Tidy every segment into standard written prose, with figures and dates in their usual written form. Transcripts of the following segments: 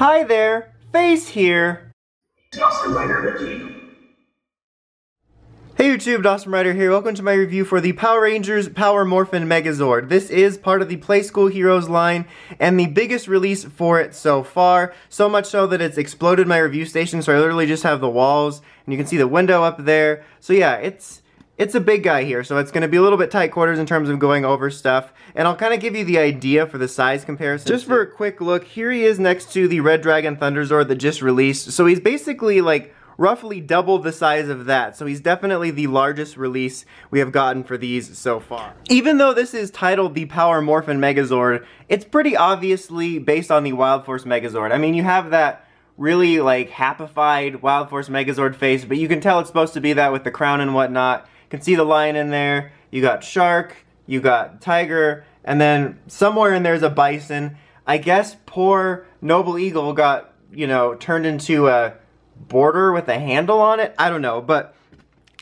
Hi there, Face here. Dawson Rider Ricky. Hey YouTube, Dawson Rider here. Welcome to my review for the Power Rangers Power Morphin Megazord. This is part of the Playskool Heroes line and the biggest release for it so far. So much so that it's exploded my review station, so I literally just have the walls and you can see the window up there. So yeah, it's a big guy here, so it's going to be a little bit tight quarters in terms of going over stuff. And I'll kind of give you the idea for the size comparison. Just for a quick look, here he is next to the Red Dragon Thunderzord that just released. So he's basically like roughly double the size of that. So he's definitely the largest release we have gotten for these so far. Even though this is titled the Power Morphin Megazord, it's pretty obviously based on the Wild Force Megazord. I mean, you have that really like happified Wild Force Megazord face, but you can tell it's supposed to be that with the crown and whatnot. You can see the lion in there, you got shark, you got tiger, and then somewhere in there's a bison. I guess poor Noble Eagle got, you know, turned into a border with a handle on it. I don't know, but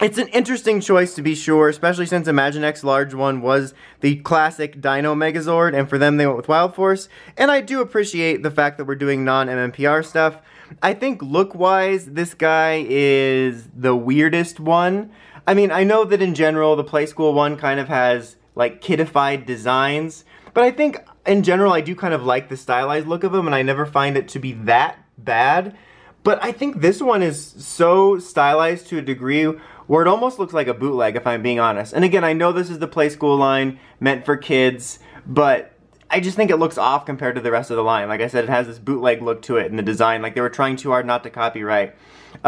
it's an interesting choice to be sure, especially since Imaginext large one was the classic Dino Megazord, and for them they went with Wild Force. And I do appreciate the fact that we're doing non-MMPR stuff. I think look-wise, this guy is the weirdest one. I mean, I know that in general, the Playskool one kind of has, like, kidified designs, but I think, in general, I do kind of like the stylized look of him, and I never find it to be that bad. But I think this one is so stylized to a degree where it almost looks like a bootleg, if I'm being honest. And again, I know this is the Playskool line, meant for kids, but I just think it looks off compared to the rest of the line. Like I said, it has this bootleg look to it in the design, like they were trying too hard not to copyright.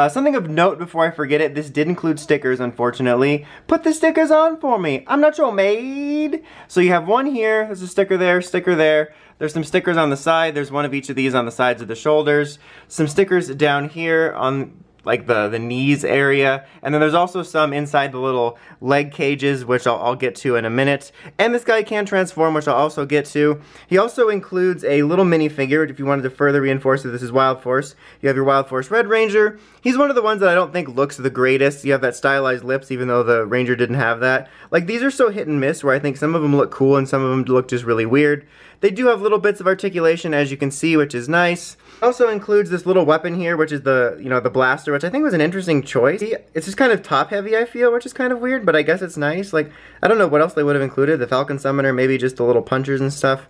Something of note before I forget it, this did include stickers, unfortunately. Put the stickers on for me. I'm not your maid. So you have one here, there's a sticker there, sticker there. There's some stickers on the side, there's one of each of these on the sides of the shoulders. Some stickers down here on like the knees area, and then there's also some inside the little leg cages, which I'll get to in a minute. And this guy can transform, which I'll also get to. He also includes a little minifigure, if you wanted to further reinforce that this is Wild Force. You have your Wild Force Red Ranger. He's one of the ones that I don't think looks the greatest. You have that stylized lips, even though the Ranger didn't have that. Like, these are so hit and miss, where I think some of them look cool and some of them look just really weird. They do have little bits of articulation, as you can see, which is nice. Also includes this little weapon here, which is the, you know, the blaster, which I think was an interesting choice. It's just kind of top-heavy, I feel, which is kind of weird, but I guess it's nice. Like, I don't know what else they would have included. The Falcon Summoner, maybe just the little punchers and stuff.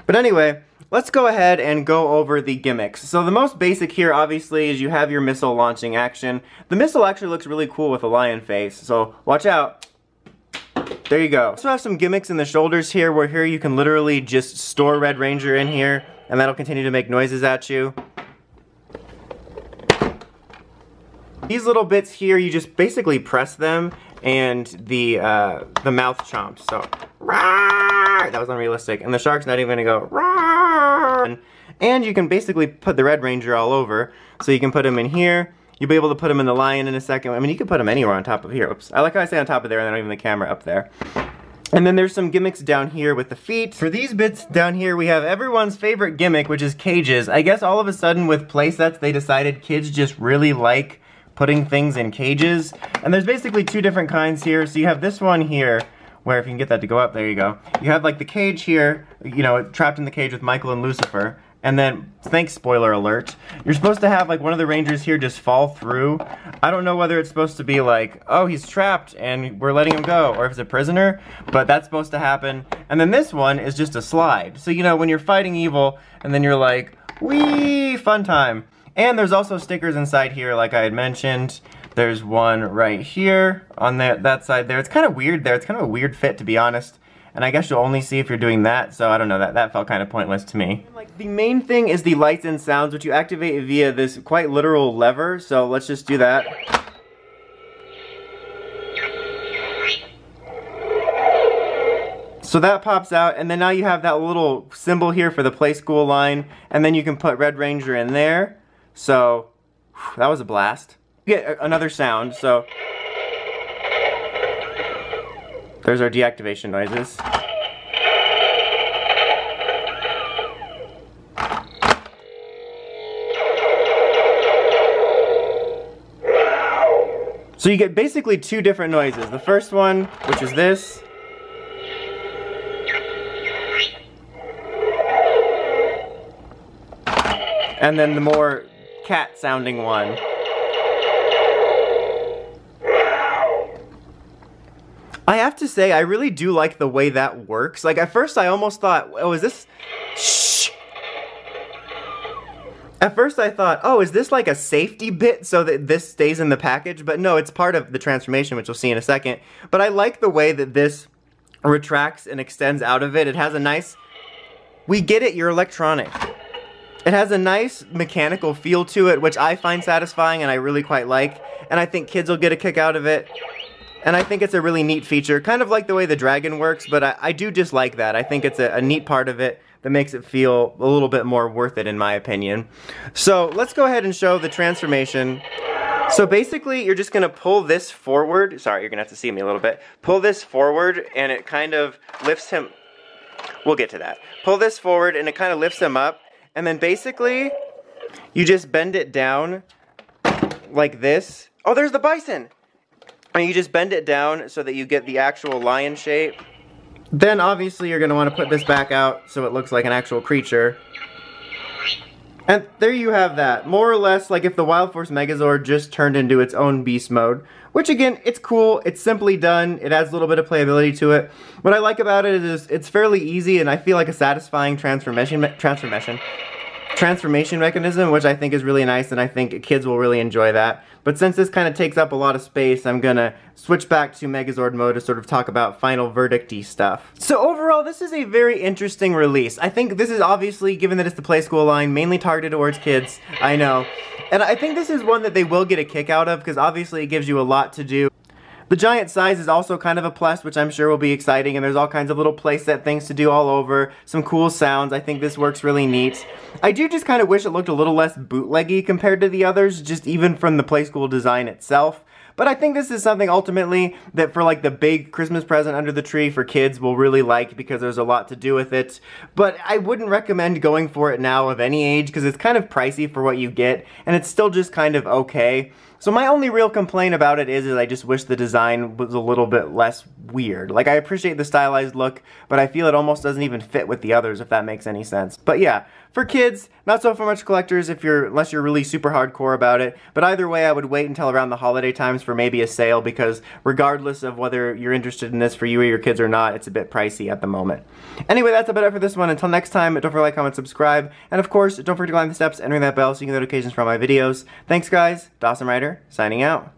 But anyway, let's go ahead and go over the gimmicks. So the most basic here, obviously, is you have your missile launching action. The missile actually looks really cool with a lion face, so watch out. There you go. Also have some gimmicks in the shoulders here, where here you can literally just store Red Ranger in here, and that'll continue to make noises at you. These little bits here, you just basically press them, and the mouth chomps. So, rawr, that was unrealistic. And the shark's not even gonna go, rawr. And you can basically put the Red Ranger all over. So you can put him in here. You'll be able to put him in the lion in a second. I mean, you can put him anywhere on top of here. Oops. I like how I say on top of there and then even the camera up there. And then there's some gimmicks down here with the feet. For these bits down here, we have everyone's favorite gimmick, which is cages. I guess all of a sudden with playsets, they decided kids just really like putting things in cages. And there's basically two different kinds here. So you have this one here, where if you can get that to go up, there you go. You have like the cage here, you know, trapped in the cage with Michael and Lucifer. And then, thanks, spoiler alert, you're supposed to have like one of the Rangers here just fall through. I don't know whether it's supposed to be like, oh, he's trapped and we're letting him go, or if it's a prisoner, but that's supposed to happen. And then this one is just a slide. So, you know, when you're fighting evil, and then you're like, whee, fun time. And there's also stickers inside here, like I had mentioned. There's one right here on that side there. It's kind of weird there. It's kind of a weird fit, to be honest. And I guess you'll only see if you're doing that, so I don't know, that felt kind of pointless to me. Like, the main thing is the lights and sounds, which you activate via this quite literal lever, so let's just do that. So that pops out, and then now you have that little symbol here for the Playskool line, and then you can put Red Ranger in there. So, whew, that was a blast. You get another sound, so there's our deactivation noises. So you get basically two different noises. The first one, which is this. And then the more cat sounding one. I have to say, I really do like the way that works. Like, at first I almost thought, oh, is this... Shh! At first I thought, oh, is this like a safety bit so that this stays in the package? But no, it's part of the transformation, which we'll see in a second. But I like the way that this retracts and extends out of it. It has a nice... We get it, you're electronic. It has a nice mechanical feel to it, which I find satisfying and I really quite like. And I think kids will get a kick out of it. And I think it's a really neat feature, kind of like the way the dragon works, but I do dislike that. I think it's a neat part of it that makes it feel a little bit more worth it, in my opinion. So let's go ahead and show the transformation. So basically, you're just going to pull this forward. Sorry, you're going to have to see me a little bit. Pull this forward, and it kind of lifts him. We'll get to that. Pull this forward, and it kind of lifts him up. And then basically, you just bend it down like this. Oh, there's the bison! And you just bend it down so that you get the actual lion shape. Then obviously you're going to want to put this back out so it looks like an actual creature. And there you have that. More or less like if the Wild Force Megazord just turned into its own beast mode. Which again, it's cool, it's simply done, it adds a little bit of playability to it. What I like about it is it's fairly easy and I feel like a satisfying transformation mechanism, which I think is really nice and I think kids will really enjoy that. But since this kind of takes up a lot of space, I'm gonna switch back to Megazord mode to sort of talk about final verdict-y stuff. So overall, this is a very interesting release. I think this is obviously, given that it's the Playskool line, mainly targeted towards kids, I know. And I think this is one that they will get a kick out of, because obviously it gives you a lot to do. The giant size is also kind of a plus, which I'm sure will be exciting, and there's all kinds of little playset things to do all over, some cool sounds. I think this works really neat. I do just kind of wish it looked a little less bootleggy compared to the others, just even from the Playskool design itself. But I think this is something ultimately that for like the big Christmas present under the tree for kids will really like because there's a lot to do with it. But I wouldn't recommend going for it now of any age because it's kind of pricey for what you get and it's still just kind of okay. So my only real complaint about it is I just wish the design was a little bit less weird. Like I appreciate the stylized look, but I feel it almost doesn't even fit with the others if that makes any sense. But yeah, for kids, not so for much collectors unless you're really super hardcore about it. But either way, I would wait until around the holiday times for maybe a sale because regardless of whether you're interested in this for you or your kids or not, it's a bit pricey at the moment. Anyway, that's about it for this one. Until next time, don't forget to like, comment, subscribe. And of course, don't forget to climb the steps and ring that bell so you can get notifications from my videos. Thanks guys, Dawson Ryder, signing out.